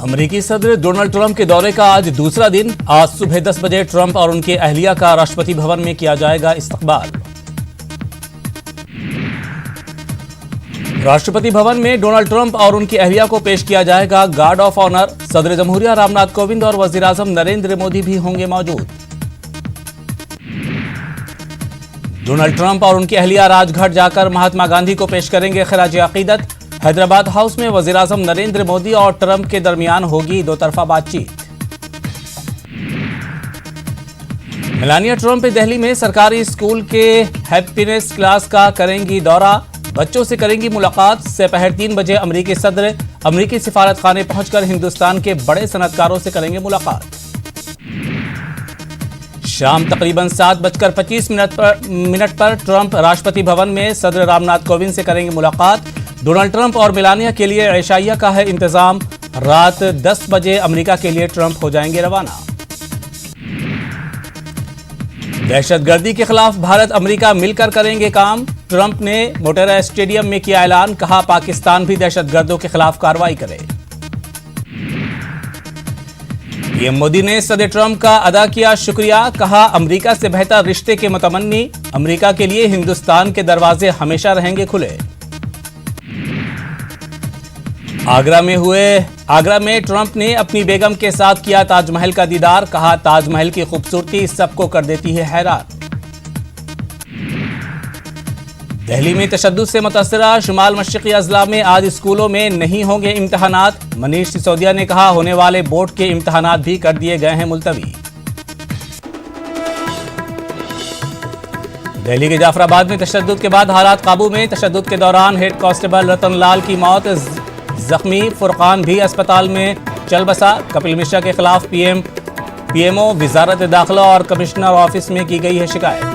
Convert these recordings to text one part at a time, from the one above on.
अमेरिकी सदर Donald Trump के दौरे का आज दूसरा दिन। आज सुबह 10 बजे ट्रंप और उनके अहलिया का राष्ट्रपति भवन में किया जाएगा इस्तकबाल। राष्ट्रपति भवन में डोनाल्ड ट्रंप और उनकी अहलिया को पेश किया जाएगा गार्ड ऑफ ऑनर। सदर जमहूरिया रामनाथ कोविंद और वजीर आजम नरेंद्र मोदी भी होंगे मौजूद। डोनाल्ड ट्रंप और उनकी अहलिया राजघाट जाकर महात्मा गांधी को पेश करेंगे खराज अकीदत। हैदराबाद हाउस में वजीर आजम नरेंद्र मोदी और ट्रंप के दरमियान होगी दो तरफा बातचीत। मेलानिया ट्रंप दिल्ली में सरकारी स्कूल के हैप्पीनेस क्लास का करेंगी दौरा। बच्चों से करेंगी मुलाकात। दोपहर 3 बजे अमेरिकी सदर अमेरिकी सिफारत खाने पहुंचकर हिंदुस्तान के बड़े सनतकारों से करेंगे मुलाकात। शाम तकरीबन 7:25 पर ट्रंप राष्ट्रपति भवन में सदर रामनाथ कोविंद से करेंगे मुलाकात। डोनाल्ड ट्रंप और मेलानिया के लिए ऐशाइया का है इंतजाम। रात 10 बजे अमेरिका के लिए ट्रंप हो जाएंगे रवाना। दहशतगर्दी के खिलाफ भारत अमेरिका मिलकर करेंगे काम। ट्रंप ने मोटेरा स्टेडियम में किया ऐलान। कहा पाकिस्तान भी दहशतगर्दों के खिलाफ कार्रवाई करे। पीएम मोदी ने सदर ट्रंप का अदा किया शुक्रिया। कहा अमेरिका से बेहतर रिश्ते के मुतमन्नी। अमेरिका के लिए हिंदुस्तान के दरवाजे हमेशा रहेंगे खुले। आगरा में ट्रंप ने अपनी बेगम के साथ किया ताजमहल का दीदार। कहा ताजमहल की खूबसूरती सबको कर देती है हैरान। दिल्ली में तशद्दुद से मुतासरा शुमाल मशरिकी अजला में आज स्कूलों में नहीं होंगे इम्तहानात। मनीष सिसोदिया ने कहा होने वाले बोर्ड के इम्तहानात भी कर दिए गए हैं मुलतवी। दिल्ली के जाफराबाद में तशद्दुद के बाद हालात काबू में। तशद्दुद के दौरान हेड कांस्टेबल रतन लाल की मौत। जख्मी फुरकान भी अस्पताल में चल बसा। कपिल मिश्रा के खिलाफ पीएमओ वजारत दाखिला और कमिश्नर ऑफिस में की गई है शिकायत।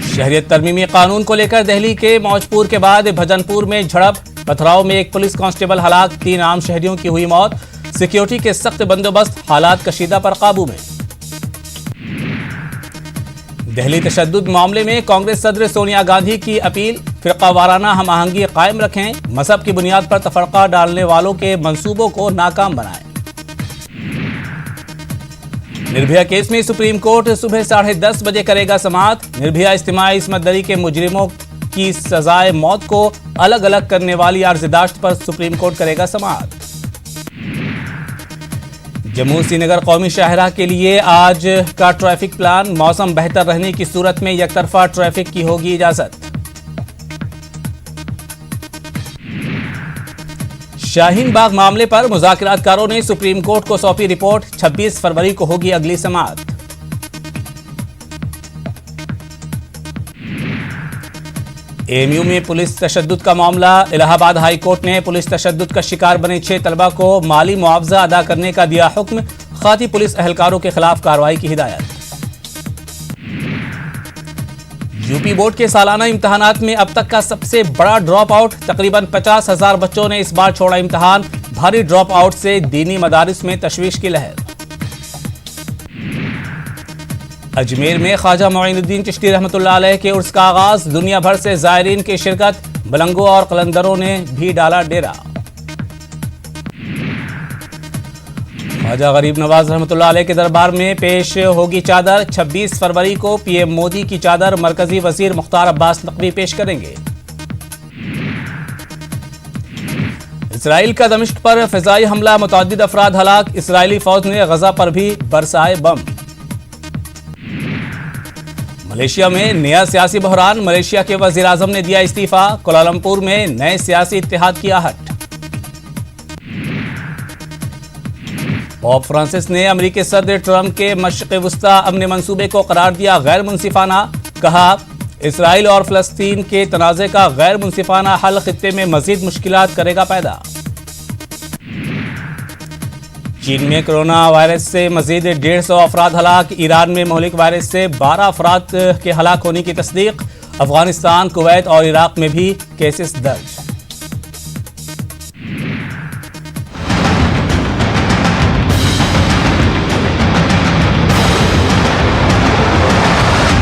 शहरियत तरमीमी कानून को लेकर दिल्ली के मौजपुर के बाद भजनपुर में झड़प। पथराव में एक पुलिस कांस्टेबल हलाक। 3 आम शहरियों की हुई मौत। सिक्योरिटी के सख्त बंदोबस्त। हालात कशीदा पर काबू में। दिल्ली तशद्दुद मामले में कांग्रेस सदर सोनिया गांधी की अपील। फिरका वाराना हम आहंगी कायम रखें। मजहब की बुनियाद पर तफरका डालने वालों के मंसूबों को नाकाम बनाएं। निर्भया केस में सुप्रीम कोर्ट सुबह 10:30 बजे करेगा समाअत। निर्भया इज्तिमाई इस्मत दरी के मुजरिमों की सजाए मौत को अलग अलग करने वाली अर्ज़दाश्त पर सुप्रीम कोर्ट करेगा समाअत। जम्मू श्रीनगर कौमी शाहराह के लिए आज का ट्रैफिक प्लान। मौसम बेहतर रहने की सूरत में यकतरफा ट्रैफिक की होगी इजाजत। शाहीन बाग मामले पर मुज़ाकिरातकारों ने सुप्रीम कोर्ट को सौंपी रिपोर्ट। 26 फरवरी को होगी अगली समाअत। एएमयू में पुलिस तशद्दुद का मामला। इलाहाबाद हाई कोर्ट ने पुलिस तशद्दुद का शिकार बने 6 तलबा को माली मुआवजा अदा करने का दिया हुक्म। खाती पुलिस एहलकारों के खिलाफ कार्रवाई की हिदायत। यूपी बोर्ड के सालाना इम्तहानात में अब तक का सबसे बड़ा ड्रॉप आउट। तकरीबन 50,000 बच्चों ने इस बार छोड़ा इम्तहान। भारी ड्रॉप आउट से दीनी मदारिस में तशवीश की लहर। अजमेर में ख्वाजा मोइनुद्दीन चिश्ती रहमतुल्लाह अलैह के उर्स का आगाज। दुनिया भर से ज़ायरीन की शिरकत। मलंगों और कलंदरों ने भी डाला डेरा। ख्वाजा गरीब नवाज रहमतुल्लाह अलैह के दरबार में पेश होगी चादर। 26 फरवरी को पीएम मोदी की चादर मरकजी वजीर मुख्तार अब्बास नकवी पेश करेंगे। इसराइल का दमिश्क पर फिजाई हमला। मुतअद्दिद अफराद हलाक। इसराइली फौज ने गजा पर भी बरसाए बम। मलेशिया में नया सियासी बहरान। मलेशिया के वजीर आजम ने दिया इस्तीफा। कुआलालंपुर में नए सियासी इत्तेहाद की आहट। पोप फ्रांसिस ने अमेरिकी सदर ट्रंप के मशरिक़ वस्ता अमन मंसूबे को करार दिया गैर मुनसिफाना। कहा इसराइल और फ़लस्तीन के तनाज़े का गैर मुनसिफाना हल खित्ते में मजीद मुश्किलात करेगा पैदा। चीन में कोरोना वायरस से मजीद 150 अफराद हलाक। ईरान में मोहलिक वायरस से 12 अफराद के हलाक होने की तस्दीक। अफगानिस्तान, कुवैत और इराक में भी केसेस दर्ज।